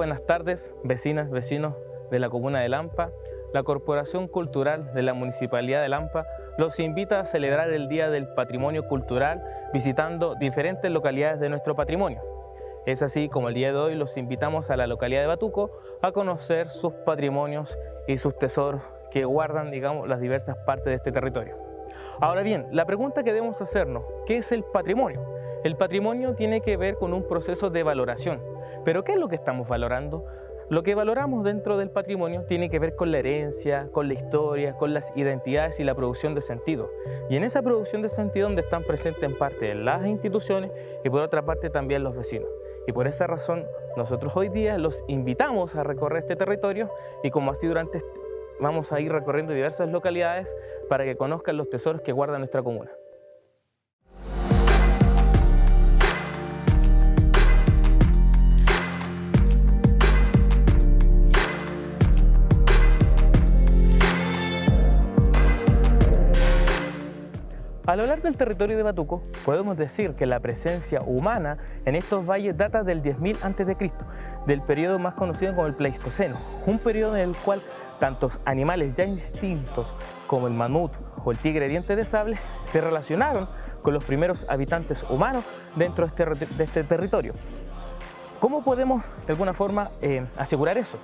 buenas tardes, vecinas, vecinos de la comuna de Lampa. La Corporación Cultural de la Municipalidad de Lampa los invita a celebrar el Día del Patrimonio Cultural visitando diferentes localidades de nuestro patrimonio. Es así como el día de hoy los invitamos a la localidad de Batuco a conocer sus patrimonios y sus tesoros que guardan, digamos, las diversas partes de este territorio. Ahora bien, la pregunta que debemos hacernos, ¿qué es el patrimonio? El patrimonio tiene que ver con un proceso de valoración. ¿Pero qué es lo que estamos valorando? Lo que valoramos dentro del patrimonio tiene que ver con la herencia, con la historia, con las identidades y la producción de sentido. Y en esa producción de sentido donde están presentes en parte las instituciones y por otra parte también los vecinos. Y por esa razón nosotros hoy día los invitamos a recorrer este territorio y como así vamos a ir recorriendo diversas localidades para que conozcan los tesoros que guarda nuestra comuna. A lo largo del territorio de Batuco, podemos decir que la presencia humana en estos valles data del 10.000 a.C., del periodo más conocido como el Pleistoceno, un periodo en el cual tantos animales ya extintos como el mamut o el tigre diente de sable se relacionaron con los primeros habitantes humanos dentro de este territorio. ¿Cómo podemos de alguna forma asegurar eso?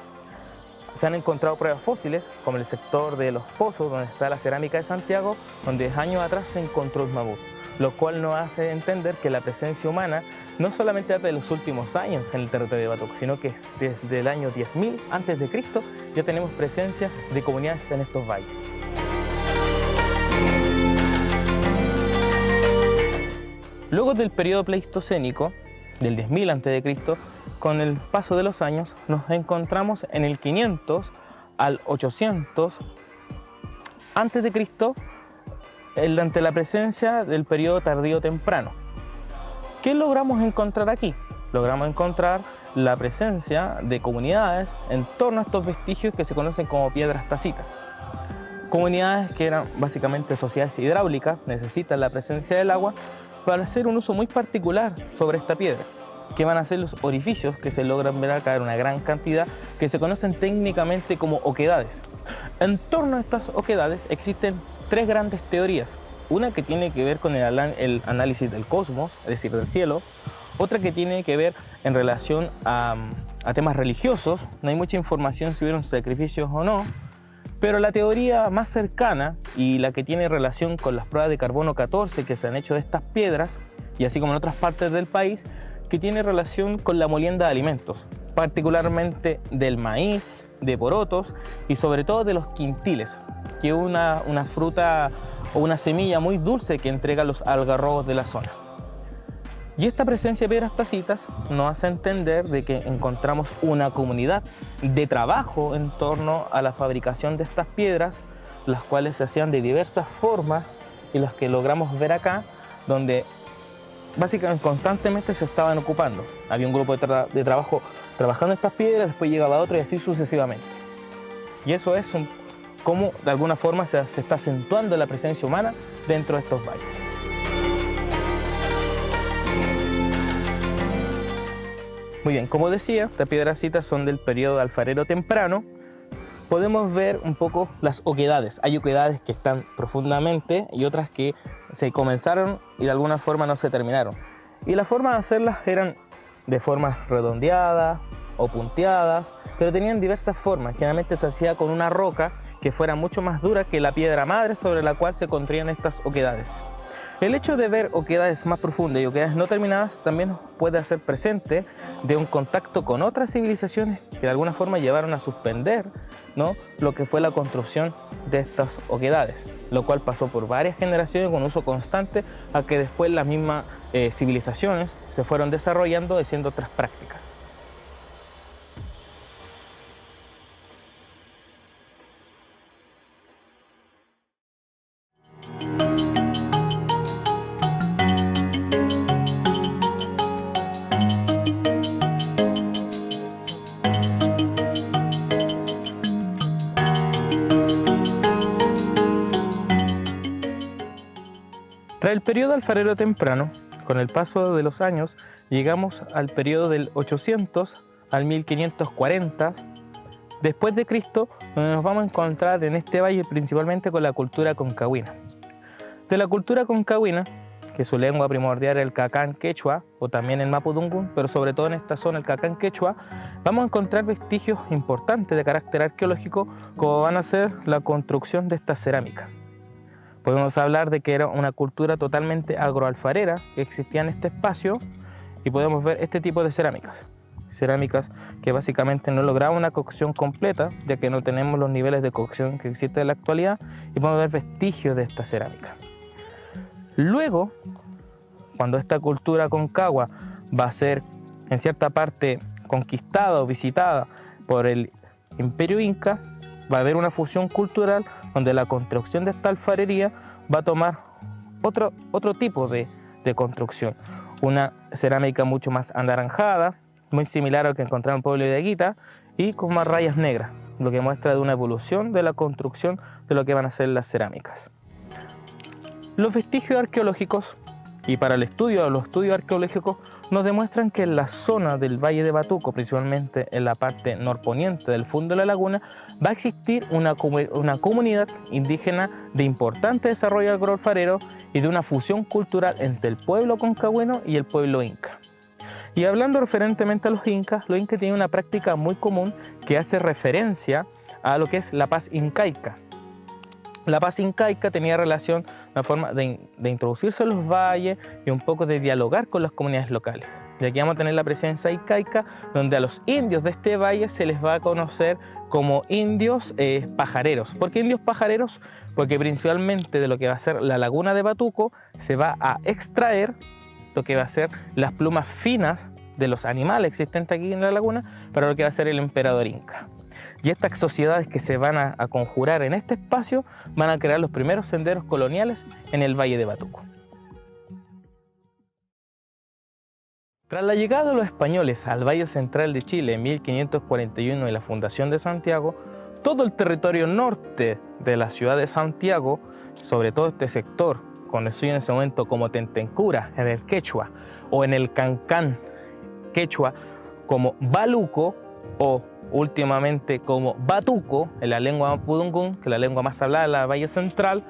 Se han encontrado pruebas fósiles, como el sector de los Pozos, donde está la cerámica de Santiago, donde años atrás se encontró un mamut, lo cual nos hace entender que la presencia humana no solamente data de los últimos años en el territorio de Batuco, sino que desde el año 10.000 a.C. ya tenemos presencia de comunidades en estos valles. Luego del periodo pleistocénico, del 10.000 a.C., con el paso de los años nos encontramos en el 500 al 800 a.C. ante la presencia del periodo tardío temprano. ¿Qué logramos encontrar aquí? Logramos encontrar la presencia de comunidades en torno a estos vestigios que se conocen como piedras tacitas. Comunidades que eran básicamente sociedades hidráulicas, necesitan la presencia del agua para hacer un uso muy particular sobre esta piedra, que van a ser los orificios que se logran ver acá en una gran cantidad, que se conocen técnicamente como oquedades. En torno a estas oquedades existen tres grandes teorías. Una que tiene que ver con el análisis del cosmos, es decir, del cielo. Otra que tiene que ver en relación a temas religiosos. No hay mucha información si hubieron sacrificios o no. Pero la teoría más cercana y la que tiene relación con las pruebas de carbono 14 que se han hecho de estas piedras, y así como en otras partes del país, que tiene relación con la molienda de alimentos, particularmente del maíz, de porotos y sobre todo de los quintiles, que es una fruta o una semilla muy dulce que entregan los algarrobos de la zona. Y esta presencia de piedras tacitas nos hace entender de que encontramos una comunidad de trabajo en torno a la fabricación de estas piedras, las cuales se hacían de diversas formas y las que logramos ver acá, donde básicamente constantemente se estaban ocupando. Había un grupo de trabajo trabajando estas piedras, después llegaba otro y así sucesivamente. Y eso es cómo de alguna forma se está acentuando la presencia humana dentro de estos valles. Muy bien, como decía, estas piedras son del periodo alfarero temprano. Podemos ver un poco las oquedades. Hay oquedades que están profundamente y otras que se comenzaron y de alguna forma no se terminaron. Y la forma de hacerlas eran de formas redondeadas o punteadas, pero tenían diversas formas. Generalmente se hacía con una roca que fuera mucho más dura que la piedra madre sobre la cual se construían estas oquedades. El hecho de ver oquedades más profundas y oquedades no terminadas también nos puede hacer presente de un contacto con otras civilizaciones que de alguna forma llevaron a suspender, ¿no?, lo que fue la construcción de estas oquedades, lo cual pasó por varias generaciones con uso constante a que después las mismas civilizaciones se fueron desarrollando haciendo otras prácticas. Tras el periodo alfarero temprano, con el paso de los años, llegamos al periodo del 800 al 1540 después de Cristo, donde nos vamos a encontrar en este valle principalmente con la cultura concagüina. De la cultura concagüina, que su lengua primordial es el cacán quechua o también el mapudungun, pero sobre todo en esta zona el cacán quechua, vamos a encontrar vestigios importantes de carácter arqueológico como van a ser la construcción de esta cerámica. Podemos hablar de que era una cultura totalmente agroalfarera que existía en este espacio y podemos ver este tipo de cerámicas. Cerámicas que básicamente no lograban una cocción completa, ya que no tenemos los niveles de cocción que existen en la actualidad, y podemos ver vestigios de esta cerámica. Luego, cuando esta cultura concagua va a ser en cierta parte conquistada o visitada por el Imperio Inca, va a haber una fusión cultural donde la construcción de esta alfarería va a tomar otro tipo de construcción. Una cerámica mucho más anaranjada, muy similar al que encontramos en el pueblo de Aguita, y con más rayas negras, lo que muestra de una evolución de la construcción de lo que van a ser las cerámicas. Los vestigios arqueológicos, y para los estudios arqueológicos, nos demuestran que en la zona del Valle de Batuco, principalmente en la parte norponiente del fondo de la laguna, va a existir una comunidad indígena de importante desarrollo agroalfarero y de una fusión cultural entre el pueblo concagüino y el pueblo inca. Y hablando referentemente a los incas tienen una práctica muy común que hace referencia a lo que es la paz incaica. La paz incaica tenía relación, una forma de introducirse en los valles y un poco de dialogar con las comunidades locales. Y aquí vamos a tener la presencia incaica, donde a los indios de este valle se les va a conocer como indios pajareros. ¿Por qué indios pajareros? Porque principalmente de lo que va a ser la laguna de Batuco se va a extraer lo que va a ser las plumas finas de los animales existentes aquí en la laguna para lo que va a ser el emperador inca. Y estas sociedades que se van a conjurar en este espacio van a crear los primeros senderos coloniales en el Valle de Batuco. Tras la llegada de los españoles al Valle Central de Chile en 1541 y la fundación de Santiago, todo el territorio norte de la ciudad de Santiago, sobre todo este sector, conocido en ese momento como Tentencura en el quechua o en el cancán quechua como Baluco o últimamente como Batuco en la lengua mapudungun, que es la lengua más hablada de la Valle Central,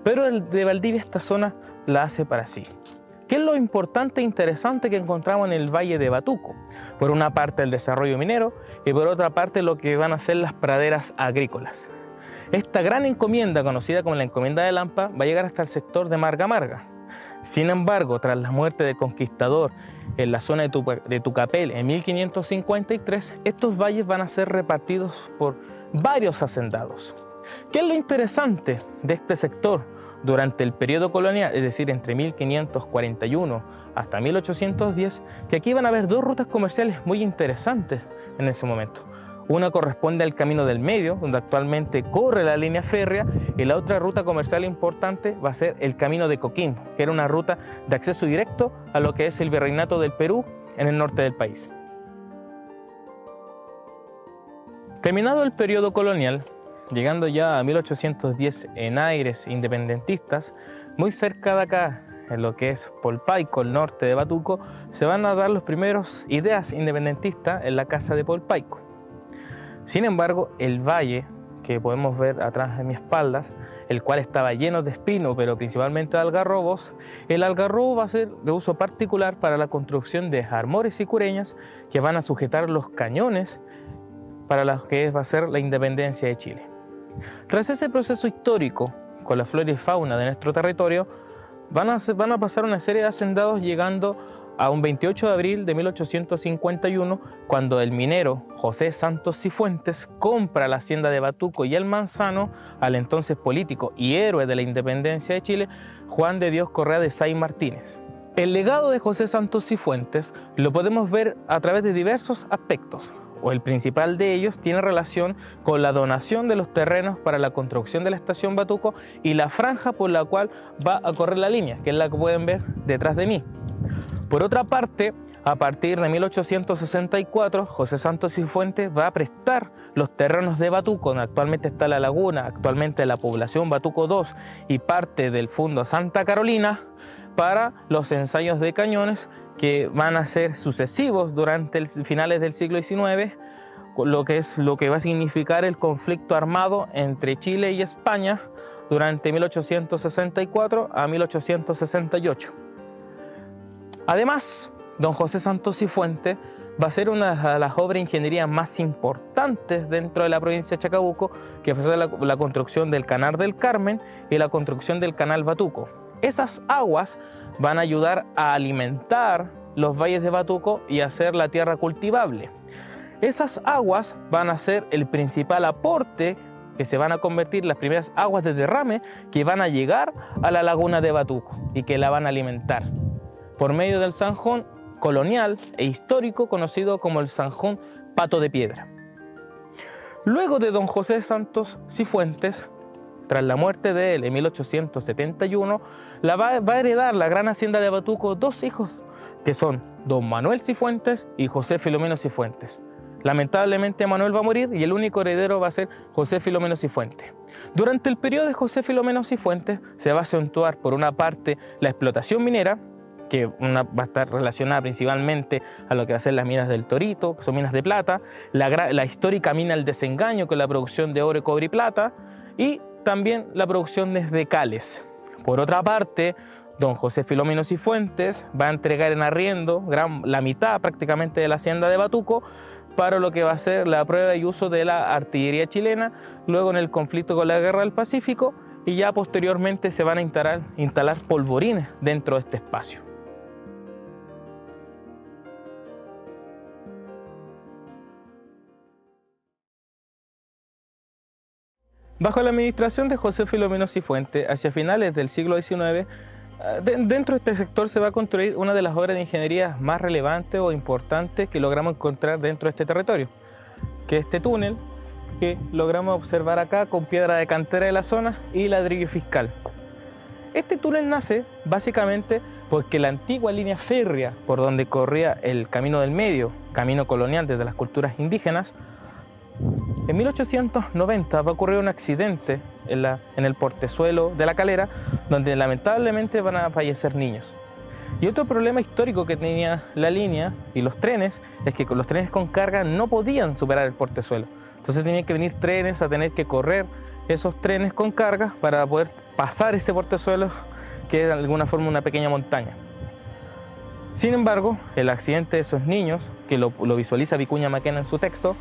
pero el de Valdivia esta zona la hace para sí. ¿Qué es lo importante e interesante que encontramos en el Valle de Batuco? Por una parte el desarrollo minero y por otra parte lo que van a ser las praderas agrícolas. Esta gran encomienda, conocida como la encomienda de Lampa, va a llegar hasta el sector de Marga Marga. Sin embargo, tras la muerte del conquistador en la zona de Tucapel en 1553, estos valles van a ser repartidos por varios hacendados. ¿Qué es lo interesante de este sector durante el periodo colonial, es decir, entre 1541 hasta 1810? Que aquí van a haber dos rutas comerciales muy interesantes en ese momento. Una corresponde al Camino del Medio, donde actualmente corre la línea férrea, y la otra ruta comercial importante va a ser el Camino de Coquimbo, que era una ruta de acceso directo a lo que es el Virreinato del Perú en el norte del país. Terminado el periodo colonial, llegando ya a 1810 en aires independentistas, muy cerca de acá, en lo que es Polpaico, el norte de Batuco, se van a dar los primeros ideas independentistas en la casa de Polpaico. Sin embargo, el valle que podemos ver atrás de mis espaldas, el cual estaba lleno de espino, pero principalmente de algarrobos, el algarrobo va a ser de uso particular para la construcción de armores y cureñas que van a sujetar los cañones para lo que va a ser la independencia de Chile. Tras ese proceso histórico, con la flora y fauna de nuestro territorio, van a pasar una serie de hacendados llegando a un 28 de abril de 1851, cuando el minero José Santos Cifuentes compra la hacienda de Batuco y el Manzano al entonces político y héroe de la independencia de Chile, Juan de Dios Correa de Sá y Martínez. El legado de José Santos Cifuentes lo podemos ver a través de diversos aspectos, o el principal de ellos tiene relación con la donación de los terrenos para la construcción de la estación Batuco y la franja por la cual va a correr la línea, que es la que pueden ver detrás de mí. Por otra parte, a partir de 1864, José Santos Cifuentes va a prestar los terrenos de Batuco, donde actualmente está la laguna, actualmente la población Batuco 2 y parte del fondo Santa Carolina, para los ensayos de cañones que van a ser sucesivos durante finales del siglo XIX, lo que va a significar el conflicto armado entre Chile y España durante 1864 a 1868. Además, don José Santos Cifuentes va a ser una de las obras de ingeniería más importantes dentro de la provincia de Chacabuco, que fue la construcción del Canal del Carmen y la construcción del Canal Batuco. Esas aguas van a ayudar a alimentar los valles de Batuco y hacer la tierra cultivable. Esas aguas van a ser el principal aporte que se van a convertir las primeras aguas de derrame que van a llegar a la laguna de Batuco y que la van a alimentar por medio del zanjón colonial e histórico conocido como el zanjón Pato de Piedra. Luego de don José Santos Cifuentes, tras la muerte de él en 1871, va a heredar la gran hacienda de Batuco dos hijos, que son don Manuel Cifuentes y José Filomeno Cifuentes. Lamentablemente Manuel va a morir y el único heredero va a ser José Filomeno Cifuentes. Durante el periodo de José Filomeno Cifuentes se va a acentuar por una parte la explotación minera, que va a estar relacionada principalmente a lo que va a ser las minas del Torito, que son minas de plata, la histórica mina El Desengaño, con la producción de oro, cobre y plata, y también la producción de cales. Por otra parte, don José Filomeno Cifuentes va a entregar en arriendo la mitad prácticamente de la hacienda de Batuco para lo que va a ser la prueba y uso de la artillería chilena, luego en el conflicto con la Guerra del Pacífico, y ya posteriormente se van a instalar polvorines dentro de este espacio. Bajo la administración de José Filomeno Cifuentes, hacia finales del siglo XIX, dentro de este sector se va a construir una de las obras de ingeniería más relevantes o importantes que logramos encontrar dentro de este territorio, que es este túnel que logramos observar acá con piedra de cantera de la zona y ladrillo fiscal. Este túnel nace básicamente porque la antigua línea férrea por donde corría el Camino del Medio, camino colonial desde las culturas indígenas, en 1890 va a ocurrir un accidente en el portezuelo de La Calera, donde lamentablemente van a fallecer niños. Y otro problema histórico que tenía la línea y los trenes es que los trenes con carga no podían superar el portezuelo. Entonces tenían que venir trenes a tener que correr esos trenes con carga para poder pasar ese portezuelo, que es de alguna forma una pequeña montaña. Sin embargo, el accidente de esos niños, que lo visualiza Vicuña Maquena en su texto,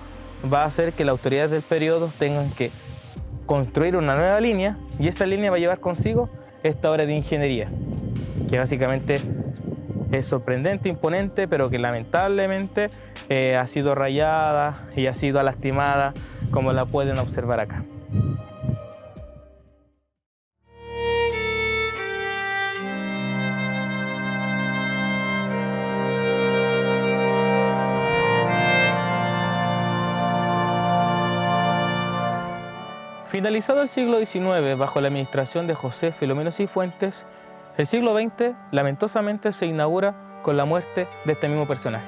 va a hacer que las autoridades del periodo tengan que construir una nueva línea, y esa línea va a llevar consigo esta obra de ingeniería, que básicamente es sorprendente, imponente, pero que lamentablemente ha sido rayada y ha sido lastimada, como la pueden observar acá. Finalizado el siglo XIX bajo la administración de José Filomeno Cifuentes, el siglo XX lamentosamente se inaugura con la muerte de este mismo personaje.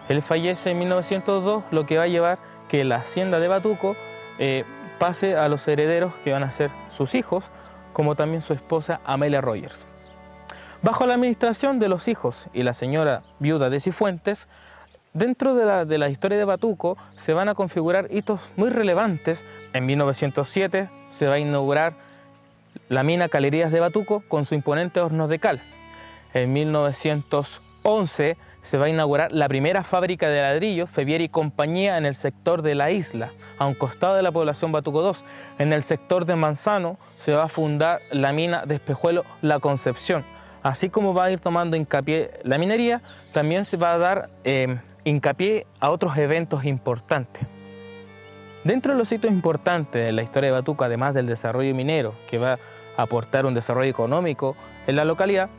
Él fallece en 1902, lo que va a llevar que la hacienda de Batuco pase a los herederos que van a ser sus hijos, como también su esposa Amelia Rogers. Bajo la administración de los hijos y la señora viuda de Cifuentes, dentro de la historia de Batuco se van a configurar hitos muy relevantes. En 1907 se va a inaugurar la mina Calerías de Batuco con su imponente horno de cal. En 1911 se va a inaugurar la primera fábrica de ladrillos, Fevier y Compañía, en el sector de la isla, a un costado de la población Batuco 2. En el sector de Manzano se va a fundar la mina de Espejuelo La Concepción. Así como va a ir tomando hincapié la minería, también se va a dar hincapié a otros eventos importantes. Dentro de los hitos importantes de la historia de Batuco, además del desarrollo minero, que va a aportar un desarrollo económico en la localidad,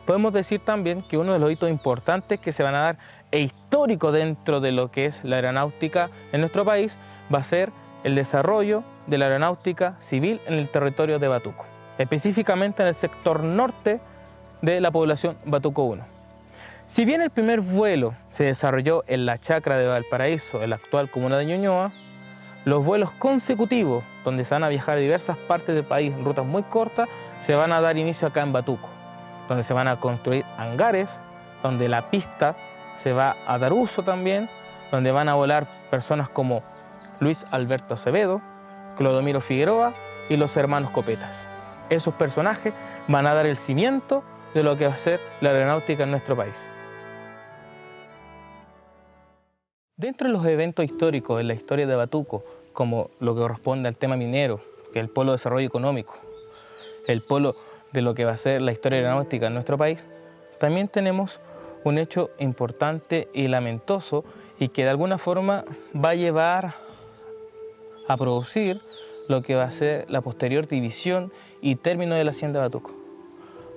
podemos decir también que uno de los hitos importantes que se van a dar e histórico dentro de lo que es la aeronáutica en nuestro país va a ser el desarrollo de la aeronáutica civil en el territorio de Batuco, específicamente en el sector norte de la población Batuco 1. Si bien el primer vuelo se desarrolló en la chacra de Valparaíso, en la actual comuna de Ñuñoa, los vuelos consecutivos, donde se van a viajar a diversas partes del país en rutas muy cortas, se van a dar inicio acá en Batuco. donde se van a construir hangares, donde la pista se va a dar uso también, donde van a volar personas como Luis Alberto Acevedo, Clodomiro Figueroa y los hermanos Copetas. Esos personajes van a dar el cimiento de lo que va a ser la aeronáutica en nuestro país. Dentro de los eventos históricos en la historia de Batuco, como lo que corresponde al tema minero, que es el polo de desarrollo económico, el polo de lo que va a ser la historia aeronáutica en nuestro país, también tenemos un hecho importante y lamentoso y que de alguna forma va a llevar a producir lo que va a ser la posterior división y término de la hacienda de Batuco.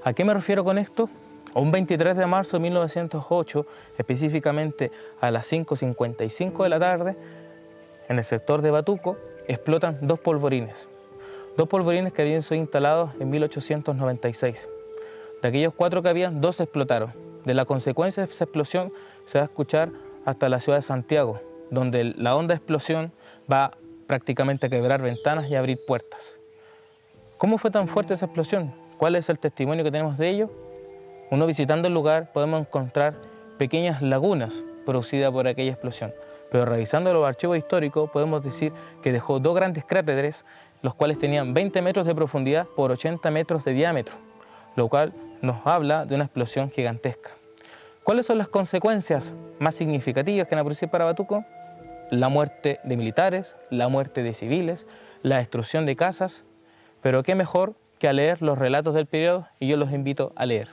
¿A qué me refiero con esto? Un 23 de marzo de 1908, específicamente a las 5:55 de la tarde, en el sector de Batuco, explotan dos polvorines que habían sido instalados en 1896. De aquellos 4 que habían, 2 explotaron. De la consecuencia de esa explosión se va a escuchar hasta la ciudad de Santiago, donde la onda de explosión va prácticamente a quebrar ventanas y a abrir puertas. ¿Cómo fue tan fuerte esa explosión? ¿Cuál es el testimonio que tenemos de ello? Uno visitando el lugar podemos encontrar pequeñas lagunas producidas por aquella explosión, pero revisando los archivos históricos podemos decir que dejó 2 grandes cráteres, los cuales tenían 20 metros de profundidad por 80 metros de diámetro, lo cual nos habla de una explosión gigantesca. ¿Cuáles son las consecuencias más significativas que van a producir para Batuco? La muerte de militares, la muerte de civiles, la destrucción de casas, pero qué mejor que a leer los relatos del periodo, y yo los invito a leer.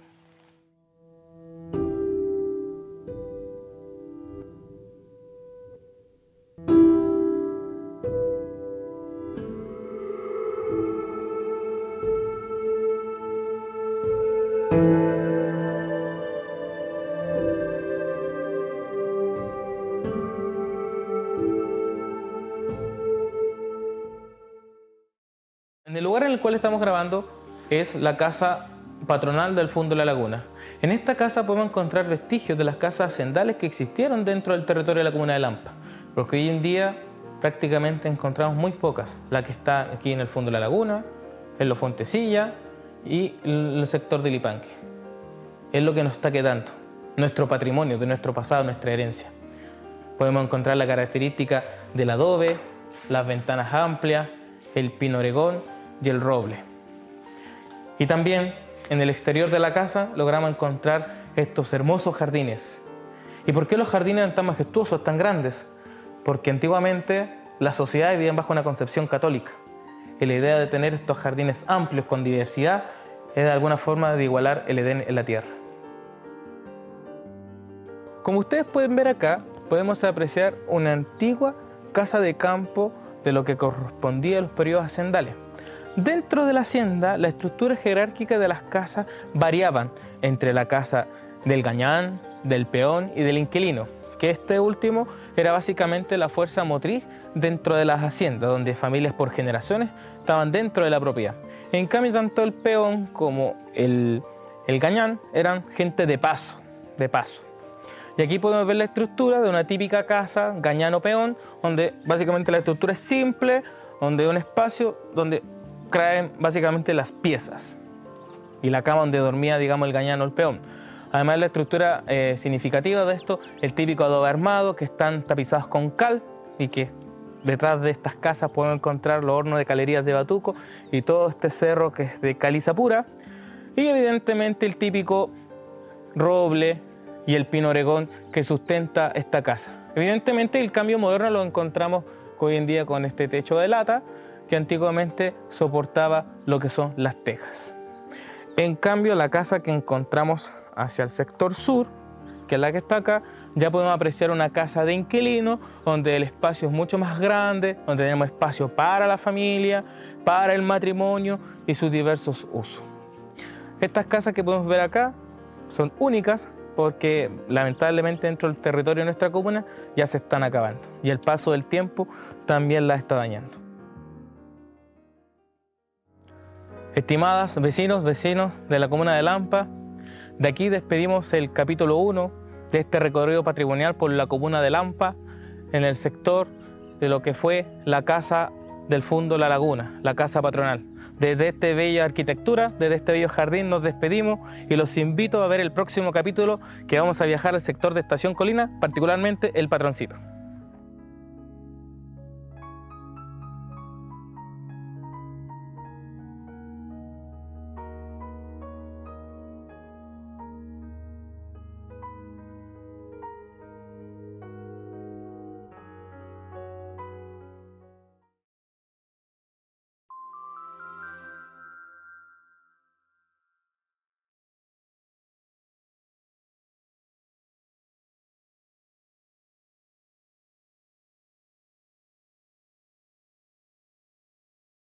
En el lugar en el cual estamos grabando es la casa patronal del Fundo La Laguna. En esta casa podemos encontrar vestigios de las casas hacendales que existieron dentro del territorio de la comuna de Lampa, porque hoy en día prácticamente encontramos muy pocas, la que está aquí en el Fundo La Laguna, en Los Fontecilla y el sector de Lipanque. Es lo que nos está quedando, nuestro patrimonio, de nuestro pasado, nuestra herencia. Podemos encontrar la característica del adobe, las ventanas amplias, el pino oregón y el roble. Y también en el exterior de la casa logramos encontrar estos hermosos jardines. ¿Y por qué los jardines eran tan majestuosos, tan grandes? Porque antiguamente las sociedades vivían bajo una concepción católica. Y la idea de tener estos jardines amplios con diversidad es de alguna forma de igualar el Edén en la tierra. Como ustedes pueden ver acá, podemos apreciar una antigua casa de campo de lo que correspondía a los periodos hacendales. Dentro de la hacienda, la estructura jerárquica de las casas variaban entre la casa del gañán, del peón y del inquilino, que este último era básicamente la fuerza motriz dentro de las haciendas, donde familias por generaciones estaban dentro de la propiedad. En cambio, tanto el peón como el gañán eran gente de paso. Y aquí podemos ver la estructura de una típica casa gañán o peón, donde básicamente la estructura es simple, donde hay un espacio donde traen básicamente las piezas y la cama donde dormía, digamos, el gañán o el peón. Además, la estructura significativa de esto, el típico adobe armado, que están tapizados con cal y que detrás de estas casas podemos encontrar los hornos de calerías de Batuco y todo este cerro que es de caliza pura, y evidentemente el típico roble y el pino oregón que sustenta esta casa. Evidentemente el cambio moderno lo encontramos hoy en día con este techo de lata que antiguamente soportaba lo que son las tejas. En cambio, la casa que encontramos hacia el sector sur, que es la que está acá, ya podemos apreciar una casa de inquilino donde el espacio es mucho más grande, donde tenemos espacio para la familia, para el matrimonio y sus diversos usos. Estas casas que podemos ver acá son únicas porque lamentablemente dentro del territorio de nuestra comuna ya se están acabando y el paso del tiempo también las está dañando. Estimadas vecinos de la comuna de Lampa, de aquí despedimos el capítulo 1 de este recorrido patrimonial por la comuna de Lampa en el sector de lo que fue la casa del Fundo La Laguna, la casa patronal, Desde esta bella arquitectura, desde este bello jardín nos despedimos y los invito a ver el próximo capítulo que vamos a viajar al sector de Estación Colina, particularmente El Patroncito.